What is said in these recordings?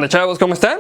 onda, chavos? ¿Cómo están?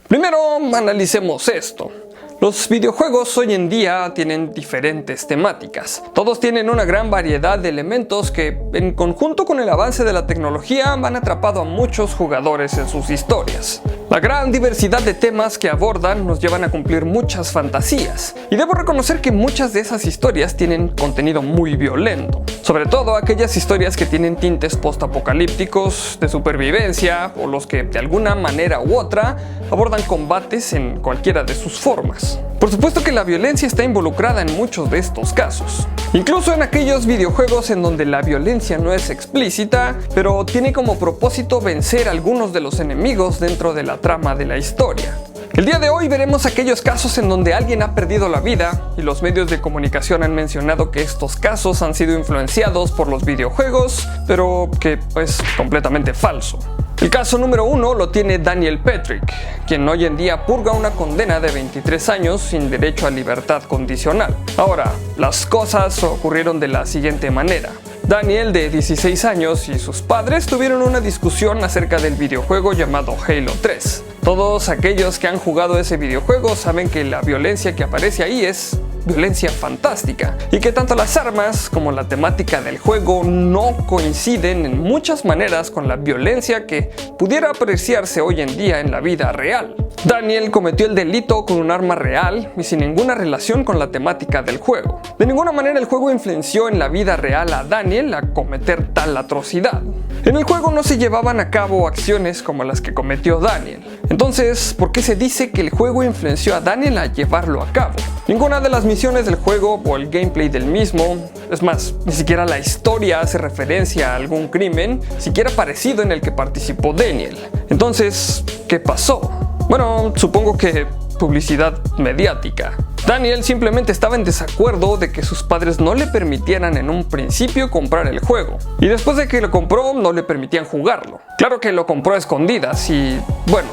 Primero, analicemos esto. Los videojuegos hoy en día tienen diferentes temáticas. Todos tienen una gran variedad de elementos que, en conjunto con el avance de la tecnología, han atrapado a muchos jugadores en sus historias. La gran diversidad de temas que abordan nos llevan a cumplir muchas fantasías, y debo reconocer que muchas de esas historias tienen contenido muy violento, sobre todo aquellas historias que tienen tintes post-apocalípticos, de supervivencia, o los que de alguna manera u otra abordan combates en cualquiera de sus formas. Por supuesto que la violencia está involucrada en muchos de estos casos, incluso en aquellos videojuegos en donde la violencia no es explícita, pero tiene como propósito vencer a algunos de los enemigos dentro de la trama de la historia. El día de hoy veremos aquellos casos en donde alguien ha perdido la vida, y los medios de comunicación han mencionado que estos casos han sido influenciados por los videojuegos, pero que es completamente falso. El caso número 1 lo tiene Daniel Petrick, quien hoy en día purga una condena de 23 años sin derecho a libertad condicional. Ahora, las cosas ocurrieron de la siguiente manera. Daniel, de 16 años, y sus padres tuvieron una discusión acerca del videojuego llamado Halo 3. Todos aquellos que han jugado ese videojuego saben que la violencia que aparece ahí es violencia fantástica, y que tanto las armas como la temática del juego no coinciden en muchas maneras con la violencia que pudiera apreciarse hoy en día en la vida real. Daniel cometió el delito con un arma real y sin ninguna relación con la temática del juego. De ninguna manera el juego influenció en la vida real a Daniel a cometer tal atrocidad. En el juego no se llevaban a cabo acciones como las que cometió Daniel. Entonces, ¿por qué se dice que el juego influenció a Daniel a llevarlo a cabo? Ninguna de las misiones del juego o el gameplay del mismo, es más, ni siquiera la historia hace referencia a algún crimen, siquiera parecido en el que participó Daniel. Entonces, ¿qué pasó? Bueno, supongo que publicidad mediática. Daniel simplemente estaba en desacuerdo de que sus padres no le permitieran en un principio comprar el juego, y después de que lo compró no le permitían jugarlo. Claro que lo compró a escondidas y, bueno,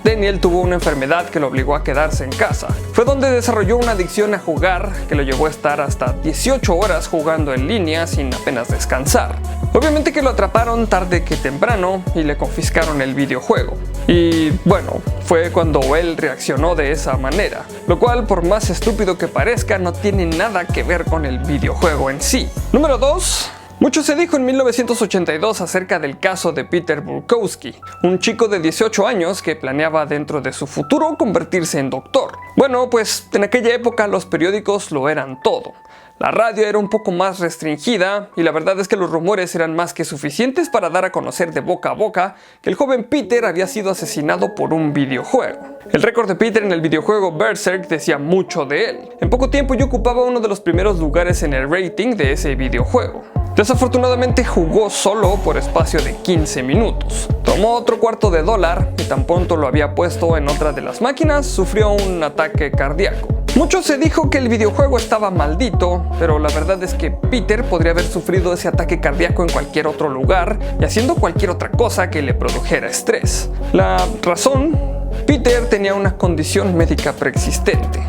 Daniel tuvo una enfermedad que lo obligó a quedarse en casa. Fue donde desarrolló una adicción a jugar que lo llevó a estar hasta 18 horas jugando en línea sin apenas descansar. Obviamente que lo atraparon tarde que temprano y le confiscaron el videojuego. Y bueno, fue cuando él reaccionó de esa manera, lo cual, por más estúpido que parezca, no tiene nada que ver con el videojuego en sí. Número 2. Mucho se dijo en 1982 acerca del caso de Peter Burkowski, un chico de 18 años que planeaba dentro de su futuro convertirse en doctor. Bueno, pues en aquella época los periódicos lo eran todo. La radio era un poco más restringida y la verdad es que los rumores eran más que suficientes para dar a conocer de boca a boca que el joven Peter había sido asesinado por un videojuego. El récord de Peter en el videojuego Berserk decía mucho de él. En poco tiempo yo ocupaba uno de los primeros lugares en el rating de ese videojuego. Desafortunadamente jugó solo por espacio de 15 minutos. Tomó otro $1/4 y tan pronto lo había puesto en otra de las máquinas, sufrió un ataque cardíaco. Mucho se dijo que el videojuego estaba maldito, pero la verdad es que Peter podría haber sufrido ese ataque cardíaco en cualquier otro lugar y haciendo cualquier otra cosa que le produjera estrés. La razón: Peter tenía una condición médica preexistente.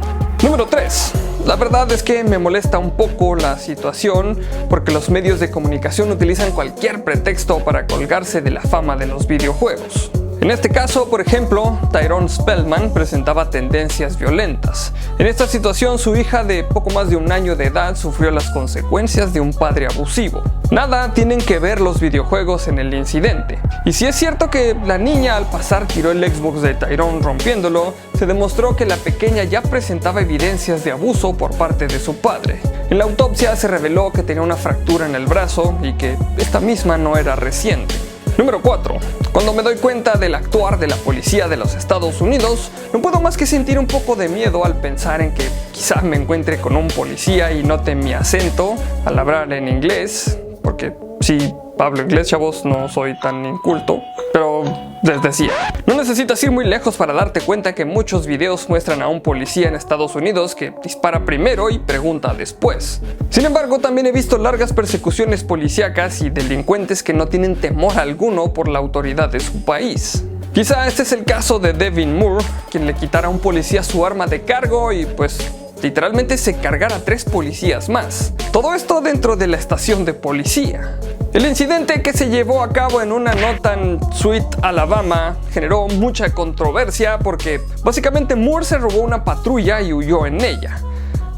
Número 3. La verdad es que me molesta un poco la situación porque los medios de comunicación utilizan cualquier pretexto para colgarse de la fama de los videojuegos. En este caso, por ejemplo, Tyrone Spellman presentaba tendencias violentas. En esta situación, su hija de poco más de un año de edad sufrió las consecuencias de un padre abusivo. Nada tienen que ver los videojuegos en el incidente. Y si es cierto que la niña al pasar tiró el Xbox de Tyrone rompiéndolo, se demostró que la pequeña ya presentaba evidencias de abuso por parte de su padre. En la autopsia se reveló que tenía una fractura en el brazo y que esta misma no era reciente. Número 4. Cuando me doy cuenta del actuar de la policía de los Estados Unidos, no puedo más que sentir un poco de miedo al pensar en que quizá me encuentre con un policía y note mi acento al hablar en inglés, porque sí, hablo inglés, chavos, no soy tan inculto, pero les decía, no necesitas ir muy lejos para darte cuenta que muchos videos muestran a un policía en Estados Unidos que dispara primero y pregunta después. Sin embargo, también he visto largas persecuciones policíacas y delincuentes que no tienen temor alguno por la autoridad de su país. Quizá este es el caso de Devin Moore, quien le quitara a un policía su arma de cargo y pues literalmente se cargara a 3 policías más. Todo esto dentro de la estación de policía. El incidente, que se llevó a cabo en una no tan sweet Alabama, generó mucha controversia porque básicamente Moore se robó una patrulla y huyó en ella.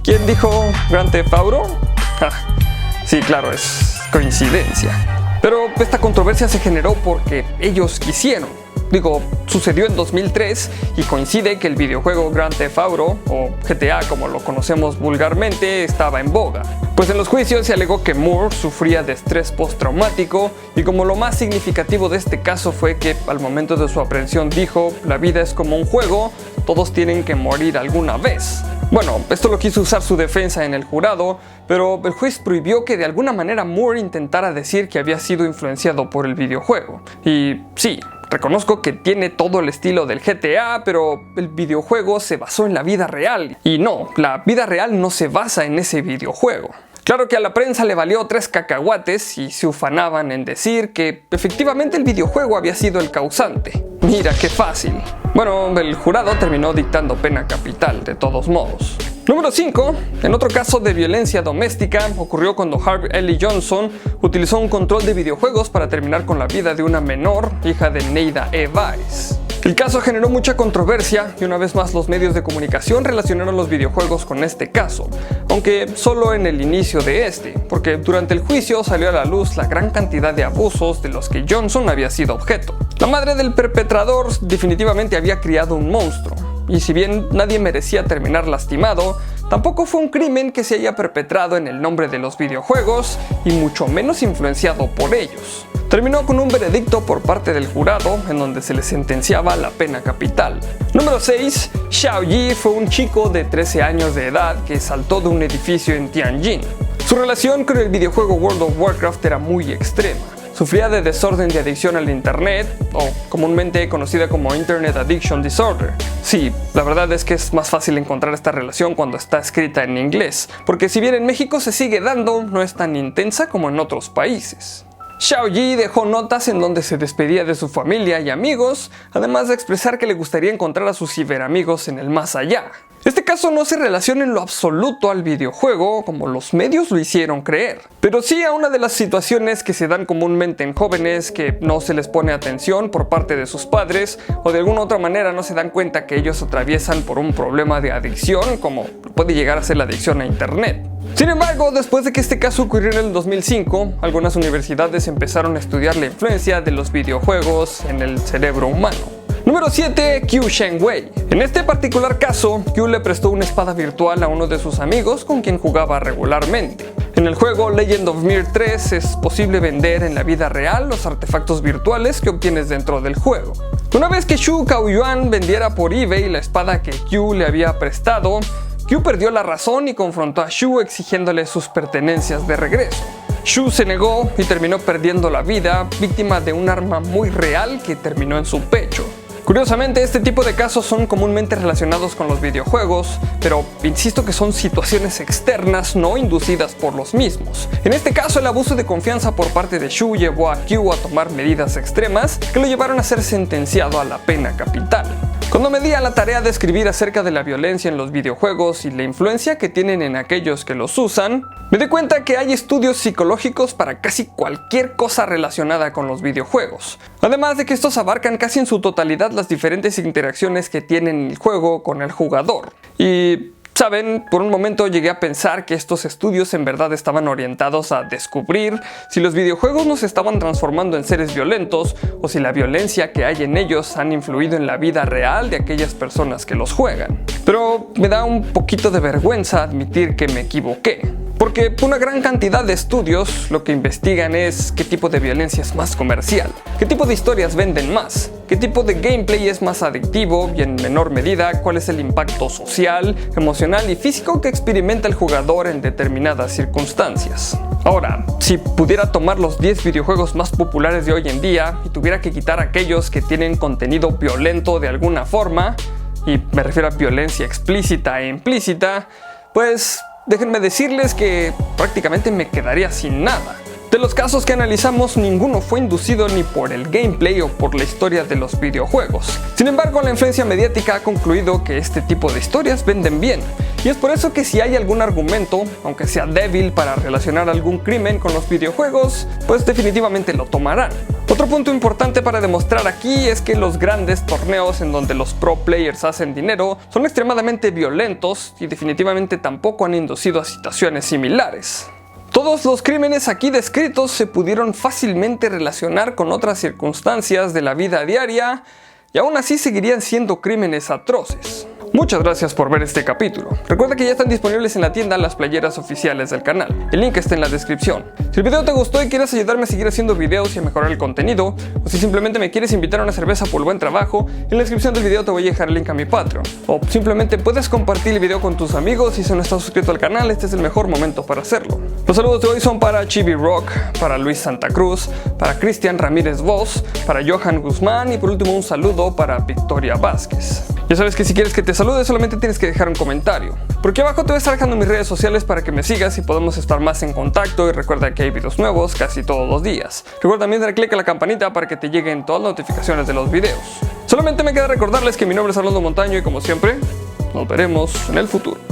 ¿Quién dijo Grand Theft Auto? Sí, claro, es coincidencia. Pero esta controversia se generó porque ellos quisieron. Sucedió en 2003 y coincide que el videojuego Grand Theft Auto, o GTA como lo conocemos vulgarmente, estaba en boga. Pues en los juicios se alegó que Moore sufría de estrés postraumático y como lo más significativo de este caso fue que al momento de su aprehensión dijo: la vida es como un juego, todos tienen que morir alguna vez. Bueno, esto lo quiso usar su defensa en el jurado, pero el juez prohibió que de alguna manera Moore intentara decir que había sido influenciado por el videojuego. Y sí, reconozco que tiene todo el estilo del GTA, pero el videojuego se basó en la vida real. Y no, la vida real no se basa en ese videojuego. Claro que a la prensa le valió 3 cacahuates y se ufanaban en decir que efectivamente el videojuego había sido el causante. Mira qué fácil. Bueno, el jurado terminó dictando pena capital de todos modos. Número 5. En otro caso de violencia doméstica, ocurrió cuando Harvey L. Johnson utilizó un control de videojuegos para terminar con la vida de una menor, hija de Neida E. Weiss. El caso generó mucha controversia y una vez más los medios de comunicación relacionaron los videojuegos con este caso, aunque solo en el inicio de este, porque durante el juicio salió a la luz la gran cantidad de abusos de los que Johnson había sido objeto. La madre del perpetrador definitivamente había criado un monstruo, y si bien nadie merecía terminar lastimado, tampoco fue un crimen que se haya perpetrado en el nombre de los videojuegos y mucho menos influenciado por ellos. Terminó con un veredicto por parte del jurado en donde se le sentenciaba la pena capital. Número 6. Xiao Yi fue un chico de 13 años de edad que saltó de un edificio en Tianjin. Su relación con el videojuego World of Warcraft era muy extrema. Sufría de desorden de adicción al internet, o comúnmente conocida como Internet Addiction Disorder. Sí, la verdad es que es más fácil encontrar esta relación cuando está escrita en inglés, porque si bien en México se sigue dando, no es tan intensa como en otros países. Xiao Yi dejó notas en donde se despedía de su familia y amigos, además de expresar que le gustaría encontrar a sus ciberamigos en el más allá. Este caso no se relaciona en lo absoluto al videojuego como los medios lo hicieron creer, pero sí a una de las situaciones que se dan comúnmente en jóvenes que no se les pone atención por parte de sus padres o de alguna otra manera no se dan cuenta que ellos atraviesan por un problema de adicción como puede llegar a ser la adicción a internet. Sin embargo, después de que este caso ocurrió en el 2005, algunas universidades empezaron a estudiar la influencia de los videojuegos en el cerebro humano. Número 7. Qiu Shenwei. En este particular caso, Qiu le prestó una espada virtual a uno de sus amigos con quien jugaba regularmente. En el juego Legend of Mir 3 es posible vender en la vida real los artefactos virtuales que obtienes dentro del juego. Una vez que Xu Caoyuan vendiera por eBay la espada que Qiu le había prestado, Qiu perdió la razón y confrontó a Xu exigiéndole sus pertenencias de regreso. Xu se negó y terminó perdiendo la vida, víctima de un arma muy real que terminó en su pecho. Curiosamente, este tipo de casos son comúnmente relacionados con los videojuegos, pero insisto que son situaciones externas no inducidas por los mismos. En este caso, el abuso de confianza por parte de Xu llevó a Qiu a tomar medidas extremas que lo llevaron a ser sentenciado a la pena capital. Cuando me di a la tarea de escribir acerca de la violencia en los videojuegos y la influencia que tienen en aquellos que los usan, me di cuenta que hay estudios psicológicos para casi cualquier cosa relacionada con los videojuegos. Además de que estos abarcan casi en su totalidad las diferentes interacciones que tiene el juego con el jugador. Y saben, por un momento llegué a pensar que estos estudios en verdad estaban orientados a descubrir si los videojuegos nos estaban transformando en seres violentos o si la violencia que hay en ellos han influido en la vida real de aquellas personas que los juegan. Pero me da un poquito de vergüenza admitir que me equivoqué. Porque una gran cantidad de estudios lo que investigan es qué tipo de violencia es más comercial, qué tipo de historias venden más, qué tipo de gameplay es más adictivo y en menor medida cuál es el impacto social, emocional y físico que experimenta el jugador en determinadas circunstancias. Ahora, si pudiera tomar los 10 videojuegos más populares de hoy en día y tuviera que quitar aquellos que tienen contenido violento de alguna forma, y me refiero a violencia explícita e implícita, pues déjenme decirles que prácticamente me quedaría sin nada. De los casos que analizamos, ninguno fue inducido ni por el gameplay o por la historia de los videojuegos. Sin embargo, la influencia mediática ha concluido que este tipo de historias venden bien, y es por eso que si hay algún argumento, aunque sea débil, para relacionar algún crimen con los videojuegos, pues definitivamente lo tomarán. Otro punto importante para demostrar aquí es que los grandes torneos en donde los pro players hacen dinero son extremadamente violentos y definitivamente tampoco han inducido a situaciones similares. Todos los crímenes aquí descritos se pudieron fácilmente relacionar con otras circunstancias de la vida diaria y aún así seguirían siendo crímenes atroces. Muchas gracias por ver este capítulo. Recuerda que ya están disponibles en la tienda las playeras oficiales del canal. El link está en la descripción. Si el video te gustó y quieres ayudarme a seguir haciendo videos y a mejorar el contenido, o si simplemente me quieres invitar a una cerveza por el buen trabajo, en la descripción del video te voy a dejar el link a mi Patreon. O simplemente puedes compartir el video con tus amigos y si no estás suscrito al canal, este es el mejor momento para hacerlo. Los saludos de hoy son para Chibi Rock, para Luis Santa Cruz, para Cristian Ramírez Voz, para Johan Guzmán y por último un saludo para Victoria Vázquez. Ya sabes que si quieres que te salude solamente tienes que dejar un comentario. Por aquí abajo te voy a estar dejando mis redes sociales para que me sigas y podamos estar más en contacto, y recuerda que hay videos nuevos casi todos los días. Recuerda también dar clic a la campanita para que te lleguen todas las notificaciones de los videos. Solamente me queda recordarles que mi nombre es Arnoldo Montaño y como siempre, nos veremos en el futuro.